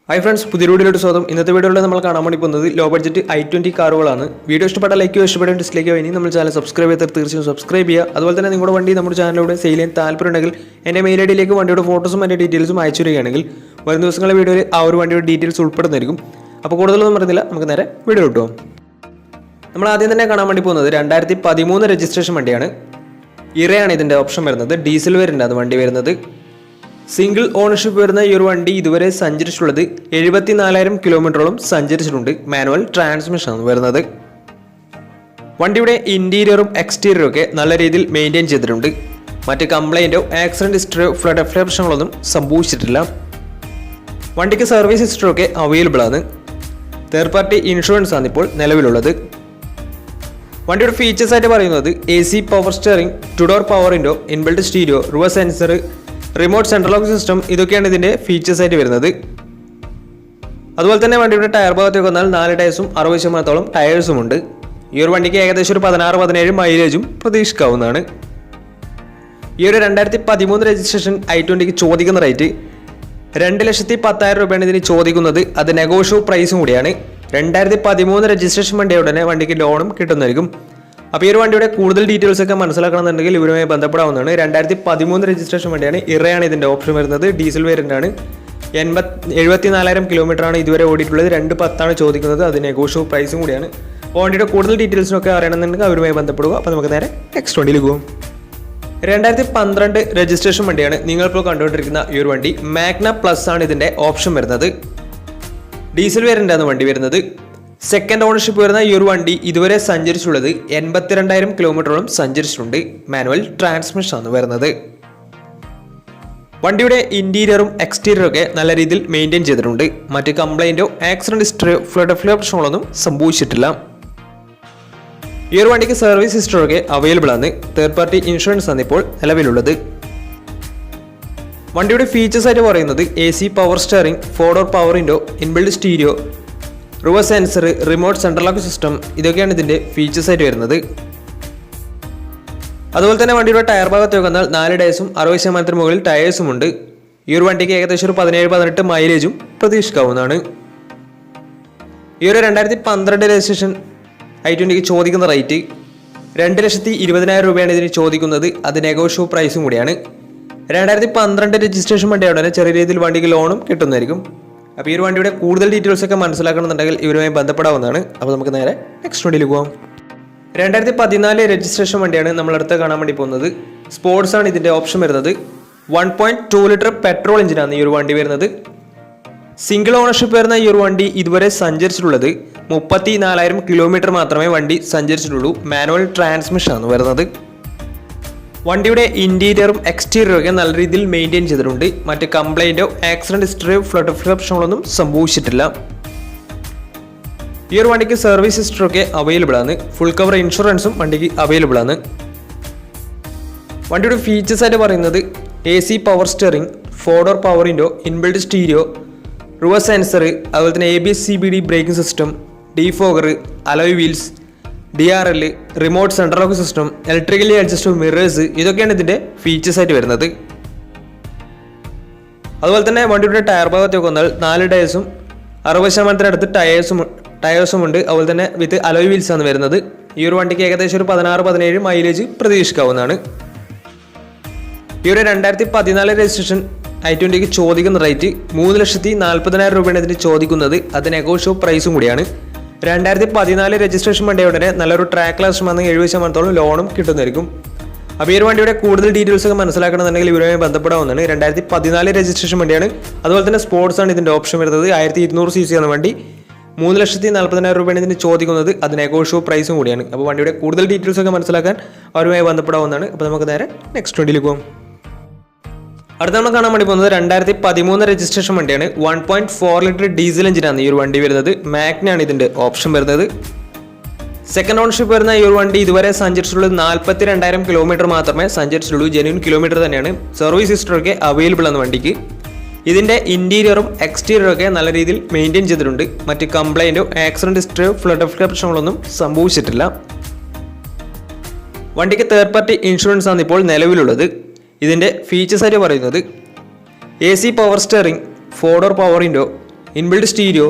Hi friends, പുതിയ വീഡിയോയിലോട്ട് സ്വാഗതം. ഇന്നത്തെ വീഡിയോയിൽ നമ്മൾ കാണാൻ വേണ്ടി പോകുന്നത് ലോ ബഡ്ജറ്റ് i20 കാറുകളാണ്. വീഡിയോ ഇഷ്ടപ്പെട്ട ലൈക്ക് ചെയ്യുക, ഇഷ്ടപ്പെട്ട ഡിസ്ലൈക്ക് ചെയ്യുക. ഇനി നമ്മുടെ ചാനൽ സബ്സ്ക്രൈബ് ചെയ്താൽ തീർച്ചയായും സബ്സ്ക്രൈബ് ചെയ്യുക. അതുപോലെ തന്നെ നിങ്ങളുടെ വണ്ടി നമ്മുടെ ചാനലിലൂടെ സെയിൽ ചെയ്യാൻ താല്പര്യമുണ്ടെങ്കിൽ എൻ്റെ മെയിൽ ഐഡിയിലേക്ക് വണ്ടിയുടെ ഫോട്ടോസും എൻ്റെ ഡീറ്റെയിൽസും അയച്ചു തരികയാണെങ്കിൽ വരും ദിവസങ്ങളിലെ വീഡിയോയിൽ ആ ഒരു വണ്ടിയുടെ ഡീറ്റെയിൽസ് ഉൾപ്പെടുന്നതായിരിക്കും. അപ്പോൾ കൂടുതലൊന്നും പറയുന്നില്ല, നമുക്ക് നേരെ വീഡിയോ കിട്ടും. നമ്മൾ ആദ്യം തന്നെ കാണാൻ വേണ്ടി പോകുന്നത് 2013 രജിസ്ട്രേഷൻ വണ്ടിയാണ്. ഇറയാണ് ഇതിൻ്റെ ഓപ്ഷൻ വരുന്നത്. ഡീസൽ വേരിയൻ്റ് ആണ് വണ്ടി വരുന്നത്. സിംഗിൾ ഓണർഷിപ്പ് വരുന്ന ഈ ഒരു വണ്ടി ഇതുവരെ സഞ്ചരിച്ചിട്ടുള്ളത് 74,000 കിലോമീറ്ററോളം സഞ്ചരിച്ചിട്ടുണ്ട്. മാനുവൽ ട്രാൻസ്മിഷൻ ആണ് വരുന്നത്. വണ്ടിയുടെ ഇന്റീരിയറും എക്സ്റ്റീരിയറും ഒക്കെ നല്ല രീതിയിൽ മെയിൻറ്റെയിൻ ചെയ്തിട്ടുണ്ട്. മറ്റ് കംപ്ലൈൻറ്റോ ആക്സിഡന്റ് ഹിസ്റ്ററിയോ ഫ്ലഡ് പ്രശ്നങ്ങളൊന്നും സംഭവിച്ചിട്ടില്ല. വണ്ടിക്ക് സർവീസ് ഹിസ്റ്ററി ഒക്കെ അവൈലബിൾ ആണ്. തേർഡ് പാർട്ടി ഇൻഷുറൻസ് ആണ് ഇപ്പോൾ നിലവിലുള്ളത്. വണ്ടിയുടെ ഫീച്ചേഴ്സ് ആയിട്ട് പറയുന്നത് AC power steering, 2 door power window, inbuilt stereo, reverse sensor, remote central lock system, ഇതൊക്കെയാണ് ഇതിൻ്റെ ഫീച്ചേഴ്സ് ആയിട്ട് വരുന്നത്. അതുപോലെ തന്നെ വണ്ടിയുടെ ടയർ ഭാഗത്തേക്ക് വന്നാൽ 4 ടയർസും 60% ടയേഴ്സും ഉണ്ട്. ഈ ഒരു വണ്ടിക്ക് ഏകദേശം ഒരു 16-17 മൈലേജും പ്രതീക്ഷിക്കാവുന്നതാണ്. ഈ ഒരു 2013 രജിസ്ട്രേഷൻ i20ക്ക് ചോദിക്കുന്ന റേറ്റ് 2,10,000 രൂപയാണ് ഇതിന് ചോദിക്കുന്നത്. അത് നെഗോഷ്യബിൾ പ്രൈസും കൂടിയാണ്. 2013 രജിസ്ട്രേഷൻ വണ്ടിയുടെ ഉടനെ വണ്ടിക്ക് ലോണും കിട്ടുന്നതായിരിക്കും. അപ്പോൾ ഈ ഒരു വണ്ടിയുടെ കൂടുതൽ ഡീറ്റെയിൽസ് ഒക്കെ മനസ്സിലാക്കണമെന്നുണ്ടെങ്കിൽ ഇവരുമായി ബന്ധപ്പെടാവുന്നതാണ്. 2013 രജിസ്ട്രേഷൻ വണ്ടിയാണ്. ഇറയാണ് ഇതിൻ്റെ ഓപ്ഷൻ വരുന്നത്. ഡീസൽ വേരിയൻ്റ് ആണ്. 74,000 കിലോമീറ്ററാണ് ഇതുവരെ ഓടിയിട്ടുള്ളത്. 2,10,000 ചോദിക്കുന്നത്. അത് നെഗോഷ്യബിൾ പ്രൈസും കൂടിയാണ്. അപ്പോൾ വണ്ടിയുടെ കൂടുതൽ ഡീറ്റെയിൽസിനൊക്കെ അറിയണമെന്നുണ്ടെങ്കിൽ അവരുമായി ബന്ധപ്പെടുക. അപ്പോൾ നമുക്ക് നേരെ നെക്സ്റ്റ് വണ്ടിയിലേക്ക് പോകും. 2012 രജിസ്ട്രേഷൻ വണ്ടിയാണ് നിങ്ങളിപ്പോൾ കണ്ടുകൊണ്ടിരിക്കുന്ന ഈ ഒരു വണ്ടി. മാഗ്ന പ്ലസ് ആണ് ഇതിൻ്റെ ഓപ്ഷൻ വരുന്നത്. ഡീസൽ വേരിയൻ്റ് ആണ് വണ്ടി വരുന്നത്. സെക്കൻഡ് ഓണർഷിപ്പ് വരുന്ന ഈ ഒരു വണ്ടി ഇതുവരെ സഞ്ചരിച്ചുള്ളത് 82,000 കിലോമീറ്ററോളം സഞ്ചരിച്ചിട്ടുണ്ട്. മാനുവൽ ട്രാൻസ്മിഷൻ ആണ് വരുന്നത്. വണ്ടിയുടെ ഇന്റീരിയറും എക്സ്റ്റീരിയറും ഒക്കെ നല്ല രീതിയിൽ മെയിൻറ്റെയിൻ ചെയ്തിട്ടുണ്ട്. മറ്റ് കംപ്ലൈൻറ്റോ ആക്സിഡന്റ് ഹിസ്റ്ററിയോ ഫ്ലഡ് പ്രശ്നങ്ങളൊന്നും സംഭവിച്ചിട്ടില്ല. ഈ ഒരു വണ്ടിക്ക് സർവീസ് ഹിസ്റ്ററി ഒക്കെ അവൈലബിൾ ആണ്. തേർഡ് പാർട്ടി ഇൻഷുറൻസ് ആണ് ഇപ്പോൾ നിലവിലുള്ളത്. വണ്ടിയുടെ ഫീച്ചേഴ്സ് ആയിട്ട് പറയുന്നത് AC power steering, 4 door power window, inbuilt stereo, reverse sensor, remote central lock system, ഇതൊക്കെയാണ് ഇതിൻ്റെ ഫീച്ചേഴ്സ് ആയിട്ട് വരുന്നത്. അതുപോലെ തന്നെ വണ്ടിയുടെ ടയർ ഭാഗത്ത് വന്നാൽ 4 ടയേഴ്സും 60% മുകളിൽ ടയേഴ്സും ഉണ്ട്. ഈ ഒരു വണ്ടിക്ക് ഏകദേശം ഒരു 17-18 മൈലേജും പ്രതീക്ഷിക്കാവുന്നതാണ്. ഈ ഒരു 2012 രജിസ്ട്രേഷൻ i20ക്ക് ചോദിക്കുന്ന റേറ്റ് 2,20,000 രൂപയാണ് ഇതിന് ചോദിക്കുന്നത്. അത് നെഗോഷ്യബിൾ പ്രൈസും കൂടിയാണ്. 2012 രജിസ്ട്രേഷൻ വണ്ടിയാണ്. ചെറിയ രീതിയിൽ വണ്ടിക്ക് ലോണും കിട്ടുന്നതായിരിക്കും. അപ്പോൾ ഈ ഒരു വണ്ടിയുടെ കൂടുതൽ ഡീറ്റെയിൽസ് ഒക്കെ മനസ്സിലാക്കണമെന്നുണ്ടെങ്കിൽ ഇവരുമായി ബന്ധപ്പെടാവുന്നതാണ്. അപ്പോൾ നമുക്ക് നേരെ നെക്സ്റ്റ് വണ്ടിയിൽ പോകാം. 2014 രജിസ്ട്രേഷൻ വണ്ടിയാണ് നമ്മളടുത്ത് കാണാൻ വേണ്ടി പോകുന്നത്. സ്പോർട്സ് ആണ് ഇതിൻ്റെ ഓപ്ഷൻ വരുന്നത്. 1.2 ലിറ്റർ പെട്രോൾ എഞ്ചിനാണ് ഈ ഒരു വണ്ടി വരുന്നത്. സിംഗിൾ ഓണർഷിപ്പ് വരുന്ന ഈ ഒരു വണ്ടി ഇതുവരെ സഞ്ചരിച്ചിട്ടുള്ളത് 34,000 കിലോമീറ്റർ മാത്രമേ വണ്ടി സഞ്ചരിച്ചിട്ടുള്ളൂ. മാനുവൽ ട്രാൻസ്മിഷൻ ആണ് വരുന്നത്. വണ്ടിയുടെ ഇന്റീരിയറും എക്സ്റ്റീരിയറും ഒക്കെ നല്ല രീതിയിൽ മെയിൻറ്റെയിൻ ചെയ്തിട്ടുണ്ട്. മറ്റ് കംപ്ലൈൻറ്റോ ആക്സിഡന്റ് ഹിസ്റ്ററിയോ ഫ്ലഡ് പ്രശ്നങ്ങളൊന്നും സംഭവിച്ചിട്ടില്ല. ഈ ഒരു വണ്ടിക്ക് സർവീസ് ഹിസ്റ്ററി ഒക്കെ അവൈലബിൾ ആണ്. ഫുൾ കവർ ഇൻഷുറൻസും വണ്ടിക്ക് അവൈലബിൾ ആണ്. വണ്ടിയുടെ ഫീച്ചേഴ്സ് ആയിട്ട് പറയുന്നത് AC power steering, 4 door power window, inbuilt stereo, reverse sensor, അതുപോലെ തന്നെ ABS CBD braking system, defogger, alloy wheels, DRL, remote central lock system, electrically adjustable mirrors, ഇതൊക്കെയാണ് ഇതിൻ്റെ ഫീച്ചേഴ്സ് ആയിട്ട് വരുന്നത്. അതുപോലെ തന്നെ വണ്ടിയുടെ ടയർ ഭാഗത്തേക്ക് വന്നാൽ 4 ടയേഴ്സും 60% അടുത്ത് ടയേഴ്സും ഉണ്ട്. അതുപോലെ തന്നെ വിത്ത് അലോയ് വീൽസ് ആണ് വരുന്നത്. ഈ ഒരു വണ്ടിക്ക് ഏകദേശം ഒരു 16-17 മൈലേജ് പ്രതീക്ഷിക്കാവുന്നതാണ്. ഈ ഒരു 2014 രജിസ്ട്രേഷൻ i20ക്ക് ചോദിക്കുന്ന റേറ്റ് 3,40,000 രൂപയാണ് ഇതിന് ചോദിക്കുന്നത്. അത് നെഗോഷ്യബിൾ പ്രൈസും കൂടിയാണ്. 2014 രജിസ്ട്രേഷൻ വണ്ടിയുടെ നല്ലൊരു ട്രാക്ക് ലാസ്റ്റ് വന്ന് 70% ലോണും കിട്ടുന്നതായിരിക്കും. അപ്പോൾ ഈ ഒരു വണ്ടിയുടെ കൂടുതൽ ഡീറ്റെയിൽസ് ഒക്കെ മനസ്സിലാക്കണമെന്നുണ്ടെങ്കിൽ ഇവരുമായി ബന്ധപ്പെടാവുന്നതാണ്. 2014 രജിസ്ട്രേഷൻ വണ്ടിയാണ്. അതുപോലെ തന്നെ സ്പോർട്സ് ആണ് ഇതിൻ്റെ ഓപ്ഷൻ വരുന്നത്. 1200 cc ആണ് വണ്ടി. 3,40,000 രൂപയാണ് ഇതിന് ചോദിക്കുന്നത്. അത് നെഗോഷ്യബിൾ പ്രൈസും കൂടിയാണ്. അപ്പോൾ വണ്ടിയുടെ കൂടുതൽ ഡീറ്റെയിൽസ് ഒക്കെ മനസ്സിലാക്കാൻ അവരുമായി ബന്ധപ്പെടാവുന്നതാണ്. അപ്പോൾ നമുക്ക് നേരെ നെക്സ്റ്റ് വണ്ടിയിലേക്ക് പോകും. അടുത്ത നമ്മൾ കാണാൻ വേണ്ടി പോകുന്നത് 2013 രജിസ്ട്രേഷൻ വണ്ടിയാണ്. 1.4 ലിറ്റർ ഡീസൽ എഞ്ചിനാണ് ഈ ഒരു വണ്ടി വരുന്നത്. മാഗ്നയാണ് ഇതിൻ്റെ ഓപ്ഷൻ വരുന്നത്. സെക്കൻഡ് ഓണർഷിപ്പ് വരുന്ന ഈ ഒരു വണ്ടി ഇതുവരെ സഞ്ചരിച്ചിട്ടുള്ളത് 42,000 കിലോമീറ്റർ മാത്രമേ സഞ്ചരിച്ചിട്ടുള്ളൂ. ജെന്യൂൻ കിലോമീറ്റർ തന്നെയാണ്. സർവീസ് ഹിസ്റ്ററി ഒക്കെ അവൈലബിൾ ആണ് വണ്ടിക്ക്. ഇതിൻ്റെ ഇന്റീരിയറും എക്സ്റ്റീരിയറും ഒക്കെ നല്ല രീതിയിൽ മെയിൻറ്റെയിൻ ചെയ്തിട്ടുണ്ട്. മറ്റ് കംപ്ലൈൻറ്റോ ആക്സിഡന്റ് ഹിസ്റ്ററിയോ ഫ്ലഡ് പ്രശ്നങ്ങളൊന്നും സംഭവിച്ചിട്ടില്ല. വണ്ടിക്ക് തേർഡ് പാർട്ടി ഇൻഷുറൻസ് ആണ് ഇപ്പോൾ നിലവിലുള്ളത്. ഇതിൻ്റെ ഫീച്ചേഴ്സ് ആയിട്ട് പറയുന്നത് AC power steering, 4 door power window, inbuilt stereo,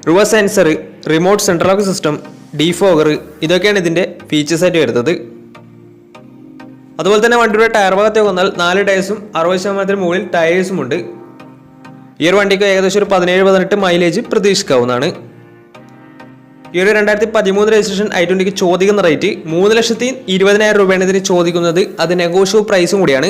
reverse sensor, remote central lock system, defogger, ഇതൊക്കെയാണ് ഇതിൻ്റെ ഫീച്ചേഴ്സായിട്ട് വരുന്നത്. അതുപോലെ തന്നെ വണ്ടിയുടെ ടയർ ഭാഗത്തേക്ക് വന്നാൽ 4 ടയേഴ്സും 60% മുകളിൽ ടയേഴ്സും ഉണ്ട്. ഈ ഒരു വണ്ടിക്ക് ഏകദേശം ഒരു 17-18 മൈലേജ് പ്രതീക്ഷിക്കാവുന്നതാണ്. ഈ ഒരു 2013 രജിസ്ട്രേഷൻ i20ക്ക് ചോദിക്കുന്ന റേറ്റ് 3,20,000 രൂപയാണ് ഇതിന് ചോദിക്കുന്നത്. അത് നെഗോഷ്യബിൾ പ്രൈസും കൂടിയാണ്.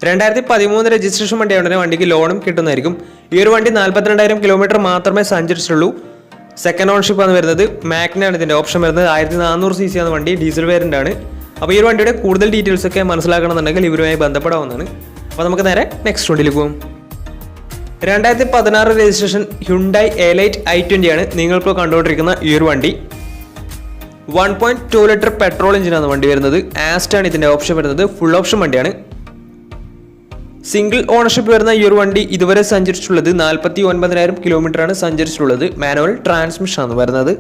2013 രജിസ്ട്രേഷൻ വണ്ടിയാണെങ്കിൽ വണ്ടിക്ക് ലോണും കിട്ടുന്നതായിരിക്കും. ഈ ഒരു വണ്ടി 42,000 കിലോമീറ്റർ മാത്രമേ സഞ്ചരിച്ചിട്ടുള്ളൂ. സെക്കൻഡ് ഓൺഷിപ്പ് ആണ് വരുന്നത്. മാഗ്നയാണ് ഇതിൻ്റെ ഓപ്ഷൻ വരുന്നത്. 1400 cc ആണ് വണ്ടി, ഡീസൽ വേരിയൻ്റ് ആണ്. അപ്പോൾ ഈ ഒരു വണ്ടിയുടെ കൂടുതൽ ഡീറ്റെയിൽസ് ഒക്കെ മനസ്സിലാക്കണമെന്നുണ്ടെങ്കിൽ ഇവരുമായി ബന്ധപ്പെടാവുന്നതാണ്. അപ്പോൾ നമുക്ക് നേരെ നെക്സ്റ്റ് വണ്ടിയിൽ പോകും. 2016 രജിസ്ട്രേഷൻ ഹ്യുണ്ടായി എലൈറ്റ് i20 ആണ് നിങ്ങളിപ്പോൾ കണ്ടുകൊണ്ടിരിക്കുന്ന ഈ ഒരു വണ്ടി. 1.2 ലിറ്റർ പെട്രോൾ എഞ്ചിനാണ് വണ്ടി വരുന്നത്. ആസ്റ്റാണ് ഇതിൻ്റെ ഓപ്ഷൻ വരുന്നത്. ഫുൾ ഓപ്ഷൻ വണ്ടിയാണ്. സിംഗിൾ ഓണർഷിപ്പ് വരുന്ന ഈ ഒരു വണ്ടി ഇതുവരെ സഞ്ചരിച്ചിട്ടുള്ളത് 49,000 കിലോമീറ്ററാണ് സഞ്ചരിച്ചിട്ടുള്ളത്. മാനുവൽ ട്രാൻസ്മിഷൻ ആണ് വരുന്നത്.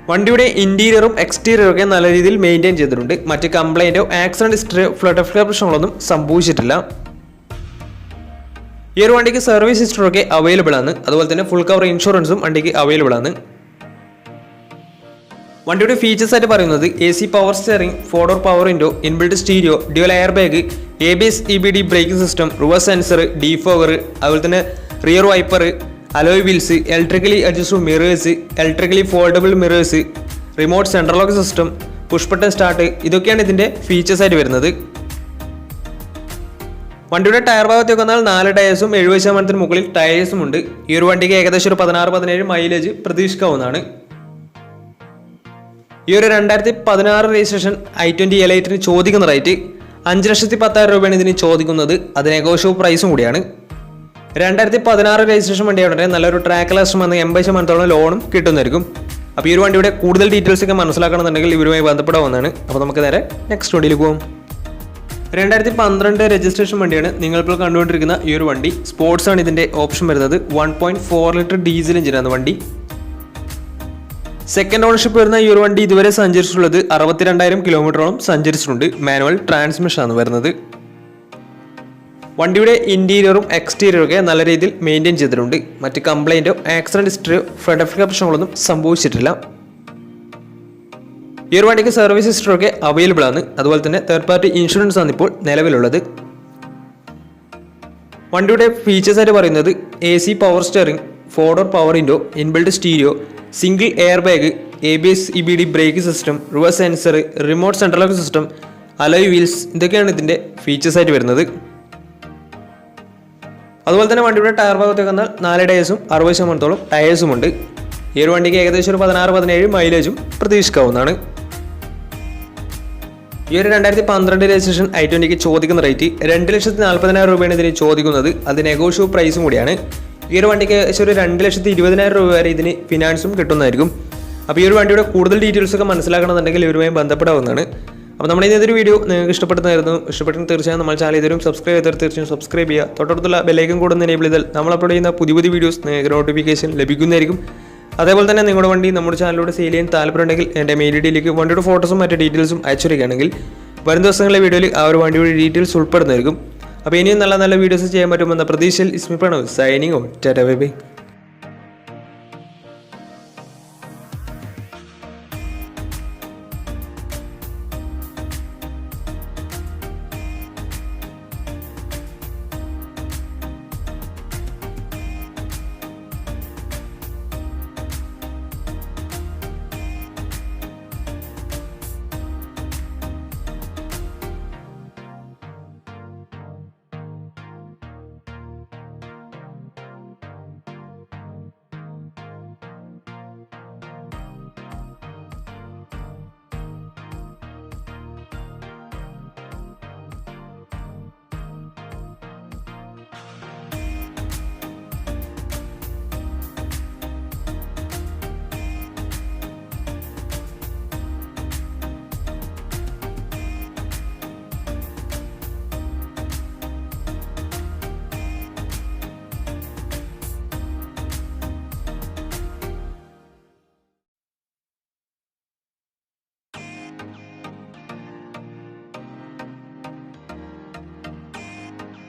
വണ്ടിയുടെ ഇന്റീരിയറും എക്സ്റ്റീരിയറും ഒക്കെ നല്ല രീതിയിൽ മെയിൻറ്റെയിൻ ചെയ്തിട്ടുണ്ട്. മറ്റ് കംപ്ലൈൻറ്റോ ആക്സിഡന്റ് ഹിസ്റ്ററിയോ ഫ്ലഡ് പ്രശ്നങ്ങളൊന്നും സംഭവിച്ചിട്ടില്ല. ഈ ഒരു വണ്ടിക്ക് സർവീസ് ഹിസ്റ്ററൊക്കെ അവൈലബിൾ ആണ്. അതുപോലെ തന്നെ ഫുൾ കവർ ഇൻഷുറൻസും വണ്ടിക്ക് അവൈലബിൾ ആണ്. വണ്ടിയുടെ ഫീച്ചേഴ്സ് ആയിട്ട് പറയുന്നത് AC power steering, 4-door power window, inbuilt stereo, dual air bag, ABS EBD braking system, reverse sensor, defogger, അതുപോലെ തന്നെ rear wiper, alloy wheels, electrically adjustable mirrors, electrically foldable mirrors, remote central lock system, push button start, ഇതൊക്കെയാണ് ഇതിൻ്റെ features ആയിട്ട് വരുന്നത്. വണ്ടിയുടെ tyre ഭാഗത്തേക്ക് വന്നാൽ 4 ടയേഴ്സും 70% മുകളിൽ ടയേഴ്സും ഉണ്ട്. ഈ ഒരു വണ്ടിക്ക് ഏകദേശം ഒരു 16-17 മൈലേജ് പ്രതീക്ഷിക്കാവുന്നതാണ്. ഈ ഒരു 2016 രജിസ്ട്രേഷൻ i20 എലൈറ്റിന് ചോദിക്കുന്ന റേറ്റ് 5,10,000 രൂപയാണ് ഇതിന് ചോദിക്കുന്നത്. അത് നെഗോഷ്യബിൾ പ്രൈസും കൂടിയാണ്. 2016 രജിസ്ട്രേഷൻ വണ്ടിയാണെങ്കിൽ നല്ലൊരു ട്രാക്ക് ലക്ഷം വന്ന് 80% ലോണും കിട്ടുന്നതായിരിക്കും. അപ്പോൾ ഈ ഒരു വണ്ടിയുടെ കൂടുതൽ ഡീറ്റെയിൽസ് ഒക്കെ മനസ്സിലാക്കണമെന്നുണ്ടെങ്കിൽ ഇവരുമായി ബന്ധപ്പെടാവുന്നതാണ്. അപ്പോൾ നമുക്ക് നേരെ നെക്സ്റ്റ് വണ്ടിയിൽ പോകും. 2012 രജിസ്ട്രേഷൻ വണ്ടിയാണ് നിങ്ങളിപ്പോൾ കണ്ടുകൊണ്ടിരിക്കുന്ന ഈ ഒരു വണ്ടി. സ്പോർട്സ് ആണ് ഇതിൻ്റെ ഓപ്ഷൻ വരുന്നത്. 1.4 ലിറ്റർ ഡീസൽ എഞ്ചിനാണ് വണ്ടി. സെക്കൻഡ് ഓണർഷിപ്പ് വരുന്ന ഈ ഒരു വണ്ടി ഇതുവരെ സഞ്ചരിച്ചിട്ടുള്ളത് 62,000 കിലോമീറ്ററോളം സഞ്ചരിച്ചിട്ടുണ്ട്. മാനുവൽ ട്രാൻസ്മിഷൻ ആണ് വരുന്നത്. വണ്ടിയുടെ ഇന്റീരിയറും എക്സ്റ്റീരിയറും ഒക്കെ നല്ല രീതിയിൽ മെയിൻറ്റെയിൻ ചെയ്തിട്ടുണ്ട്. മറ്റ് കംപ്ലൈൻറ്റോ ആക്സിഡന്റ് ഹിസ്റ്ററിയോ ഫ്ലഡ് പ്രശ്നങ്ങളൊന്നും സംഭവിച്ചിട്ടില്ല. ഈ ഒരു വണ്ടിക്ക് സർവീസ് ഹിസ്റ്ററൊക്കെ അവൈലബിൾ ആണ്. അതുപോലെ തന്നെ തേർഡ് പാർട്ടി ഇൻഷുറൻസ് ആണ് ഇപ്പോൾ നിലവിലുള്ളത്. വണ്ടിയുടെ ഫീച്ചേഴ്സ് ആയിട്ട് പറയുന്നത് AC power steering, 4-door power window, inbuilt stereo, single air bag, ABS EBD brake system, reverse sensor, remote central lock system, alloy wheels, ഇതൊക്കെയാണ് ഇതിൻ്റെ ഫീച്ചേഴ്സ് ആയിട്ട് വരുന്നത്. അതുപോലെ തന്നെ വണ്ടിയുടെ ടയർ ഭാഗത്തേക്ക് വന്നാൽ 4 ടയേഴ്സും 60% ടയേഴ്സും ഉണ്ട്. ഈ ഒരു വണ്ടിക്ക് ഏകദേശം ഒരു 16-17 മൈലേജും പ്രതീക്ഷിക്കാവുന്നതാണ്. ഈ ഒരു 2012 രജിസ്ട്രേഷൻ i20ക്ക് ചോദിക്കുന്ന റേറ്റ് 2,40,000 രൂപയാണ് ഇതിന് ചോദിക്കുന്നത്. അത് നെഗോഷ്യബിൾ പ്രൈസും കൂടിയാണ്. ഈ ഒരു വണ്ടിക്ക് ഏകദേശം ഒരു 2,20,000 രൂപ വരെ ഇതിന് ഫിനാൻസും കിട്ടുന്നതായിരിക്കും. അപ്പോൾ ഈ ഒരു വണ്ടിയുടെ കൂടുതൽ ഡീറ്റെയിൽസ് ഒക്കെ മനസ്സിലാക്കണമെന്നുണ്ടെങ്കിൽ ഇവരുമായി ബന്ധപ്പെടാവുന്നതാണ്. അപ്പോൾ നമ്മുടെ ഇന്നത്തെ വീഡിയോ നിങ്ങൾക്ക് ഇഷ്ടപ്പെടുന്നതായിരുന്നു. ഇഷ്ടപ്പെട്ടെങ്കിൽ തീർച്ചയായും നമ്മൾ ചാനൽ ഇതുവരും സബ്സ്ക്രൈബ് ചെയ്താൽ തീർച്ചയായും സബ്സ്ക്രൈബ് ചെയ്യുക. തൊട്ടടുത്തുള്ള ബെല്ലൈക്കൺ കൂടെ ഒന്ന് എനേബിൾ ചെയ്താൽ നമ്മൾ അപ്ലോഡ് ചെയ്യുന്ന പുതിയ വീഡിയോസ് നിങ്ങൾക്ക് നോട്ടിഫിക്കേഷൻ ലഭിക്കുന്നതായിരിക്കും. അതേപോലെ തന്നെ നിങ്ങളുടെ വണ്ടി നമ്മുടെ ചാനലിലൂടെ സെയിൽ ചെയ്യാൻ താല്പര്യമുണ്ടെങ്കിൽ എൻ്റെ മെയിൽ ഐഡിയിലേക്ക് വണ്ടിയുടെ ഫോട്ടോസും മറ്റു ഡീറ്റെയിൽസും അയച്ചിരിക്കുകയാണെങ്കിൽ വരും ദിവസങ്ങളിലെ വീഡിയോയിൽ ആ ഒരു വണ്ടിയുടെ ഡീറ്റെയിൽസ് ഉൾപ്പെടുന്നതായിരിക്കും. അപ്പോൾ ഇനിയും നല്ല നല്ല വീഡിയോസ് ചെയ്യാൻ പറ്റുമെന്ന പ്രതീക്ഷയിൽ is me Pranav signing out. Tata bye by.